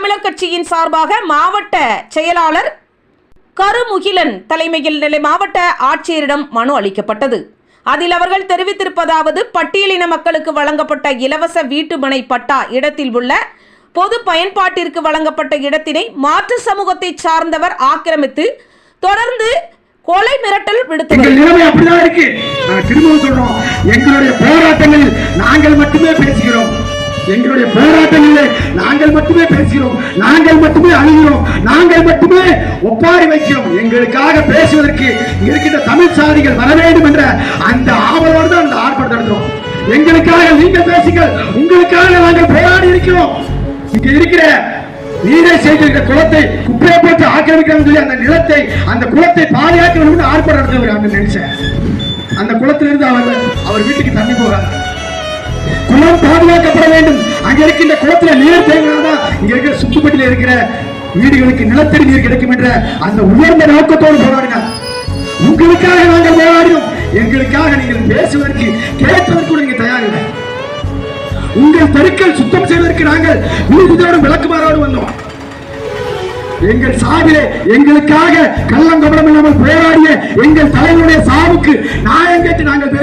தமிழர் கட்சியின் சார்பாக மாவட்ட செயலாளர் கருமுகிலன் தலைமையில் நெல்லை மாவட்ட ஆட்சியரிடம் மனு அளிக்கப்பட்டது. அதில் அவர்கள் தெரிவித்திருப்பதாவது, பட்டியலின மக்களுக்கு வழங்கப்பட்ட இலவச வீட்டுமனை பட்டா இடத்தில் உள்ள பொது பயன்பாட்டிற்கு வழங்கப்பட்ட இடத்தினை மாற்று சமூகத்தை சார்ந்தவர் ஆக்கிரமித்து தொடர்ந்து கொலை மிரட்டல் விடுத்துள்ளது. திரும்பவும் சொல்றோம், எங்களுடைய போராட்டங்களில் நாங்கள் மட்டுமே பேசுகிறோம். எங்களுடைய போராட்டங்களில் நாங்கள் மட்டுமே பேசுகிறோம், நாங்கள் மட்டுமே அழுகிறோம், நாங்கள் மட்டுமே ஒப்பாரி வைக்கிறோம். எங்களுக்காக பேசுவதற்கு இருக்கின்ற தமிழ் சாதிகள் வர வேண்டும் என்ற அந்த ஆவலோடு தான் அந்த ஆர்ப்பாட்டம் நடத்துறோம். எங்களுக்காக நீங்கள் பேசுங்கள், உங்களுக்காக நாங்கள் போராடி இருக்கிறோம். இங்க இருக்கிற நீரை சேர்க்கிற குளத்தை குப்பையை போட்டு ஆக்கிரமிக்கிறாங்க சொல்லி அந்த நிலத்தை அந்த குளத்தை பாதுகாக்க வேண்டும் ஆர்ப்பாட்டம் நடத்துவார். அந்த நினைச்சேன் அந்த குளத்திலிருந்து அவர் வீட்டுக்கு தண்ணி போறாங்க. குளம் பாதுகாக்கப்பட வேண்டும். அங்க இருக்கின்ற குளத்துல நீர் தேங்கினாதான் இங்க இருக்கிற சுற்றுப்பட்டியில் இருக்கிற வீடுகளுக்கு நிலத்தடி நீர் கிடைக்கும் என்ற அந்த உயர்ந்த நோக்கத்தோடு போராடினார். உங்களுக்காக நாங்கள் போராடினோம். எங்களுக்காக நீங்கள் பேசுவதற்கு கேட்பதற்கு கூட நீங்க தயாரில்லை. உங்கள் தெருக்கள் சுத்தம் செய்வதற்கு நாங்கள் விழுதுதோடு விளக்குமாறோடு வந்தோம். எங்கள் சாவிலே எங்களுக்காக கள்ளம் கபடம் இல்லாமல் போராடிய எங்கள் தலைவருடைய சாவுக்கு நியாயம் கேட்டு நாங்கள்